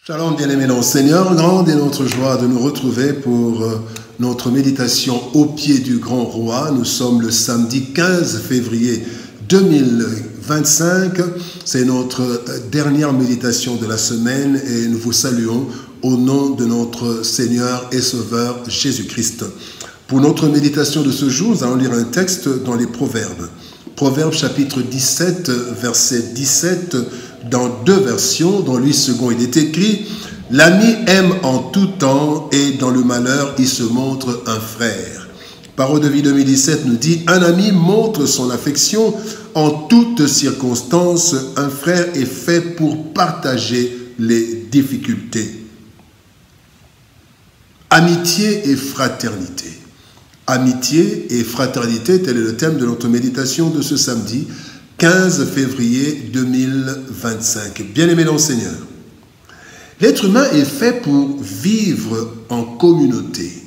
Shalom bien-aimés dans le Seigneur, grande est notre joie de nous retrouver pour notre méditation au pied du grand roi. Nous sommes le samedi 15 février 2025, c'est notre dernière méditation de la semaine et nous vous saluons au nom de notre Seigneur et Sauveur Jésus-Christ. Pour notre méditation de ce jour, nous allons lire un texte dans les Proverbes. Proverbes chapitre 17, verset 17, dans deux versions. Dans lui second, il est écrit « L'ami aime en tout temps et dans le malheur, il se montre un frère. » Parole de vie 2017 nous dit « Un ami montre son affection en toutes circonstances. Un frère est fait pour partager les difficultés. » Amitié et fraternité. Amitié et fraternité, tel est le thème de notre méditation de ce samedi 15 février 2025. Bien-aimés dans le Seigneur, l'être humain est fait pour vivre en communauté,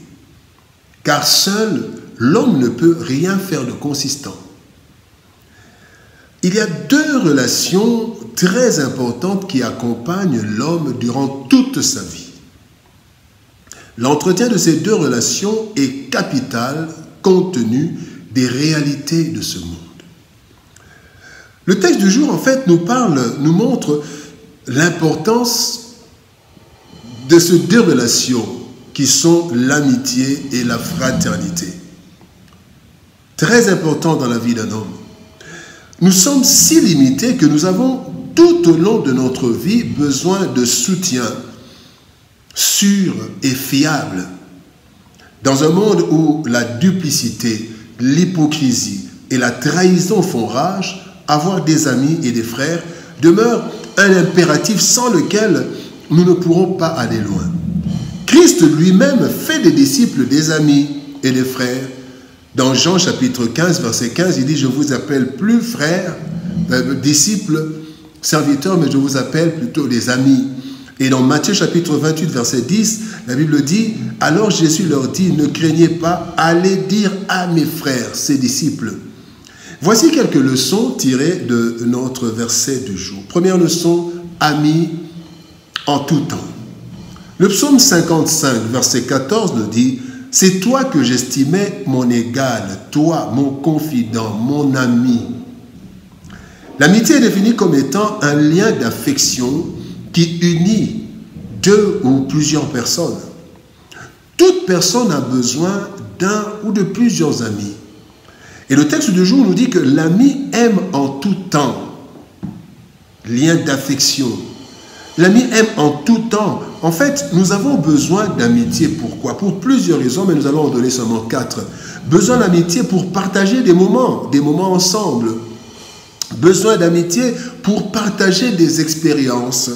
car seul l'homme ne peut rien faire de consistant. Il y a deux relations très importantes qui accompagnent l'homme durant toute sa vie. L'entretien de ces deux relations est capital compte tenu des réalités de ce monde. Le texte du jour, en fait, nous montre l'importance de ces deux relations qui sont l'amitié et la fraternité. Très important dans la vie d'un homme. Nous sommes si limités que nous avons tout au long de notre vie besoin de soutien sûr et fiable. Dans un monde où la duplicité, l'hypocrisie et la trahison font rage, avoir des amis et des frères demeure un impératif sans lequel nous ne pourrons pas aller loin. Christ lui-même fait des disciples des amis et des frères. Dans Jean chapitre 15, verset 15, il dit « Je vous appelle plus frères, disciples, serviteurs, mais je vous appelle plutôt des amis. » Et dans Matthieu chapitre 28, verset 10, la Bible dit « Alors Jésus leur dit, ne craignez pas, allez dire à mes frères, ses disciples. » Voici quelques leçons tirées de notre verset du jour. Première leçon, amis en tout temps. Le psaume 55, verset 14 nous dit « C'est toi que j'estimais mon égal, toi, mon confident, mon ami. » L'amitié est définie comme étant un lien d'affection qui unit deux ou plusieurs personnes. Toute personne a besoin d'un ou de plusieurs amis. Et le texte du jour nous dit que l'ami aime en tout temps. Lien d'affection. L'ami aime en tout temps. En fait, nous avons besoin d'amitié. Pourquoi? Pour plusieurs raisons, mais nous allons en donner seulement 4. Besoin d'amitié pour partager des moments ensemble. Besoin d'amitié pour partager des expériences,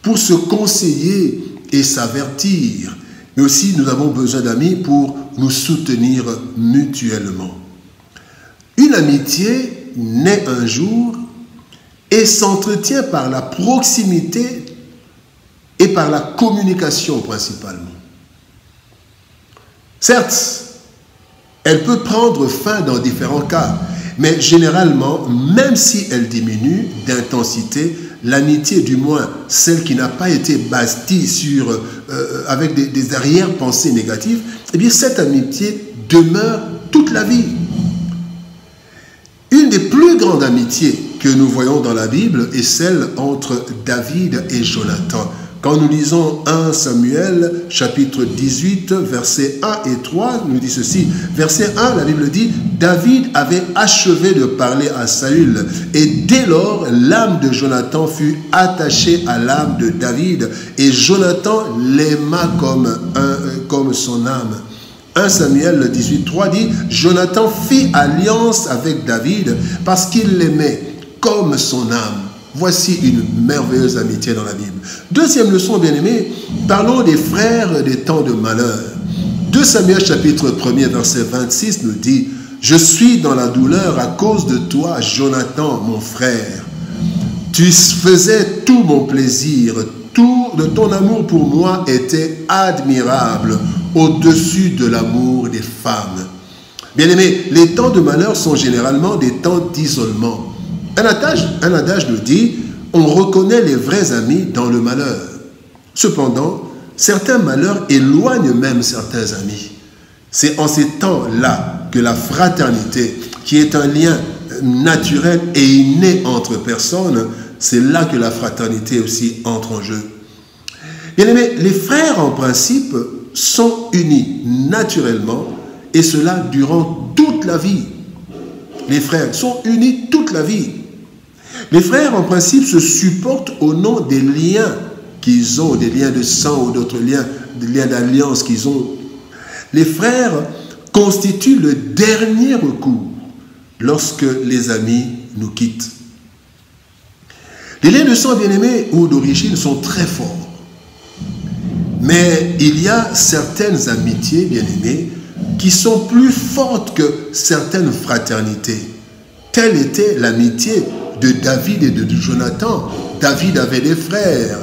pour se conseiller et s'avertir. Mais aussi, nous avons besoin d'amis pour nous soutenir mutuellement. Une amitié naît un jour et s'entretient par la proximité et par la communication principalement. Certes, elle peut prendre fin dans différents cas, mais généralement, même si elle diminue d'intensité, l'amitié, du moins celle qui n'a pas été bâtie avec des arrière-pensées négatives, eh bien cette amitié demeure toute la vie. Une des plus grandes amitiés que nous voyons dans la Bible est celle entre David et Jonathan. Quand nous lisons 1 Samuel, chapitre 18, versets 1 et 3, nous dit ceci. Verset 1, la Bible dit « David avait achevé de parler à Saül, et dès lors, l'âme de Jonathan fut attachée à l'âme de David, et Jonathan l'aima comme son âme. » 1 Samuel 18, 3 dit « Jonathan fit alliance avec David parce qu'il l'aimait comme son âme. » Voici une merveilleuse amitié dans la Bible. Deuxième leçon, bien-aimés, parlons des frères des temps de malheur. 2 Samuel chapitre 1er, verset 26 nous dit « Je suis dans la douleur à cause de toi, Jonathan, mon frère. Tu faisais tout mon plaisir, tout de ton amour pour moi était admirable, au-dessus de l'amour des femmes. » Bien-aimés, les temps de malheur sont généralement des temps d'isolement. Un adage nous dit, on reconnaît les vrais amis dans le malheur. Cependant, certains malheurs éloignent même certains amis. C'est en ces temps-là que la fraternité, qui est un lien naturel et inné entre personnes, c'est là que la fraternité aussi entre en jeu. Bien aimé, les frères en principe sont unis naturellement et cela durant toute la vie. Les frères sont unis toute la vie. Les frères en principe se supportent au nom des liens qu'ils ont, des liens de sang ou d'autres liens, des liens d'alliance qu'ils ont. Les frères constituent le dernier recours lorsque les amis nous quittent. Les liens de sang bien-aimés ou d'origine sont très forts. Mais il y a certaines amitiés bien-aimées qui sont plus fortes que certaines fraternités. Telle était l'amitié de David et de Jonathan. David avait des frères,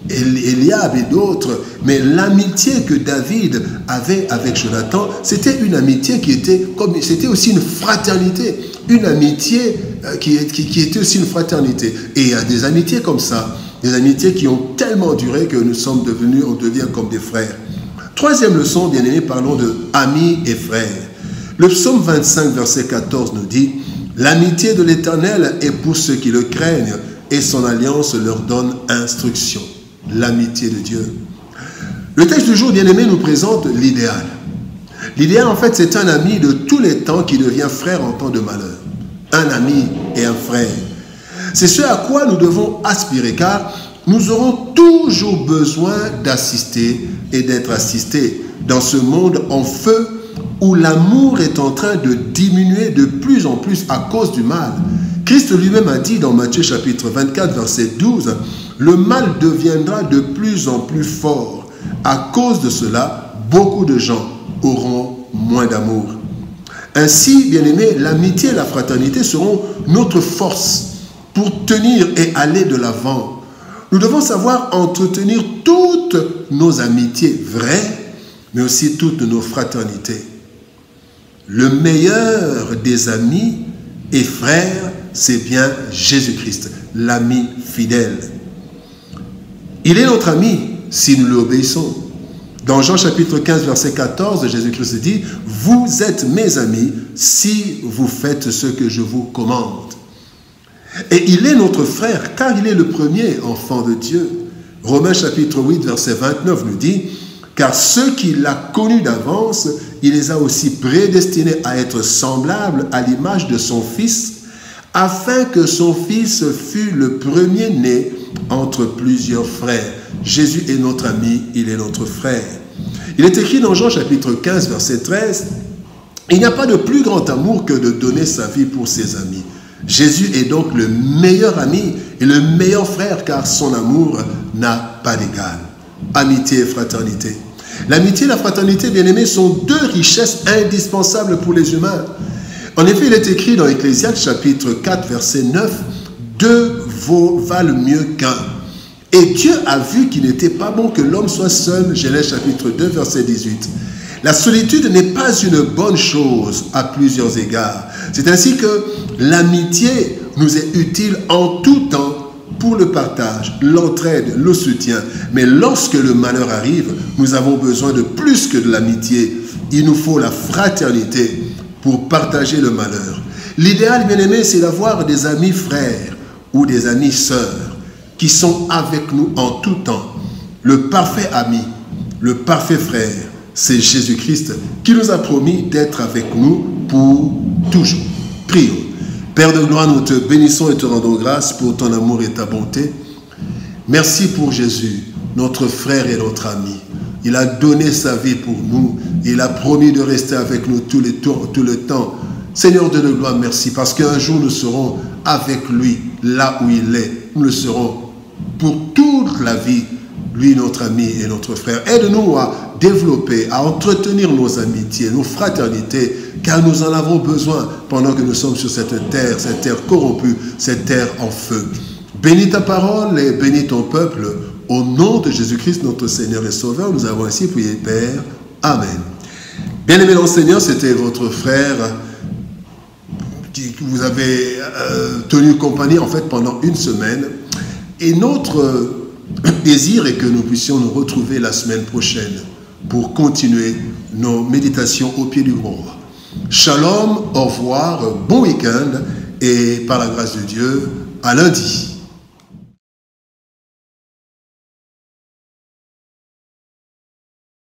Eliab et d'autres, mais l'amitié que David avait avec Jonathan, c'était une amitié qui était comme, c'était aussi une fraternité, une amitié qui était aussi une fraternité. Et il y a des amitiés comme ça, des amitiés qui ont tellement duré que nous sommes devenus, on devient comme des frères. Troisième leçon, bien-aimés, parlons de amis et frères. Le psaume 25, verset 14 nous dit « L'amitié de l'Éternel est pour ceux qui le craignent, et son alliance leur donne instruction. » L'amitié de Dieu. Le texte du jour, bien-aimé, nous présente l'idéal. L'idéal, en fait, c'est un ami de tous les temps qui devient frère en temps de malheur. Un ami et un frère. C'est ce à quoi nous devons aspirer, car nous aurons toujours besoin d'assister et d'être assistés dans ce monde en feu où l'amour est en train de diminuer de plus en plus à cause du mal. Christ lui-même a dit dans Matthieu chapitre 24, verset 12, « Le mal deviendra de plus en plus fort. À cause de cela, beaucoup de gens auront moins d'amour. » Ainsi, bien-aimés, l'amitié et la fraternité seront notre force pour tenir et aller de l'avant. Nous devons savoir entretenir toutes nos amitiés vraies, mais aussi toutes nos fraternités. Le meilleur des amis et frères, c'est bien Jésus-Christ, l'ami fidèle. Il est notre ami si nous lui obéissons. Dans Jean chapitre 15, verset 14, Jésus-Christ dit « Vous êtes mes amis si vous faites ce que je vous commande. » Et il est notre frère, car il est le premier enfant de Dieu. Romains chapitre 8, verset 29 nous dit « Car ceux qu'il a connus d'avance, il les a aussi prédestinés à être semblables à l'image de son Fils, afin que son Fils fût le premier-né entre plusieurs frères. » Jésus est notre ami, il est notre frère. Il est écrit dans Jean chapitre 15, verset 13, « Il n'y a pas de plus grand amour que de donner sa vie pour ses amis. » Jésus est donc le meilleur ami et le meilleur frère, car son amour n'a pas d'égal. Amitié et fraternité. L'amitié et la fraternité, bien-aimés, sont deux richesses indispensables pour les humains. En effet, il est écrit dans Ecclésiaste chapitre 4, verset 9, « Deux valent mieux qu'un. » Et Dieu a vu qu'il n'était pas bon que l'homme soit seul. Genèse chapitre 2, verset 18. La solitude n'est pas une bonne chose à plusieurs égards. C'est ainsi que l'amitié nous est utile en tout temps pour le partage, l'entraide, le soutien. Mais lorsque le malheur arrive, nous avons besoin de plus que de l'amitié. Il nous faut la fraternité pour partager le malheur. L'idéal, bien aimé, c'est d'avoir des amis frères ou des amis sœurs qui sont avec nous en tout temps. Le parfait ami, le parfait frère, c'est Jésus-Christ qui nous a promis d'être avec nous pour toujours. Prions. Père de gloire, nous te bénissons et te rendons grâce pour ton amour et ta bonté. Merci pour Jésus, notre frère et notre ami. Il a donné sa vie pour nous. Il a promis de rester avec nous tout le temps. Seigneur de gloire, merci, parce qu'un jour nous serons avec lui, là où il est. Nous le serons pour toute la vie, lui notre ami et notre frère. Aide-nous à développer, à entretenir nos amitiés, nos fraternités, car nous en avons besoin pendant que nous sommes sur cette terre corrompue, cette terre en feu. Bénis ta parole et bénis ton peuple. Au nom de Jésus-Christ, notre Seigneur et Sauveur, nous avons ainsi prié, Père. Amen. Bien-aimés dans le Seigneur, c'était votre frère qui vous avez tenu compagnie en fait pendant une semaine. Et notre désir est que nous puissions nous retrouver la semaine prochaine pour continuer nos méditations au pied du grand roi. Shalom, au revoir, bon week-end et par la grâce de Dieu, à lundi.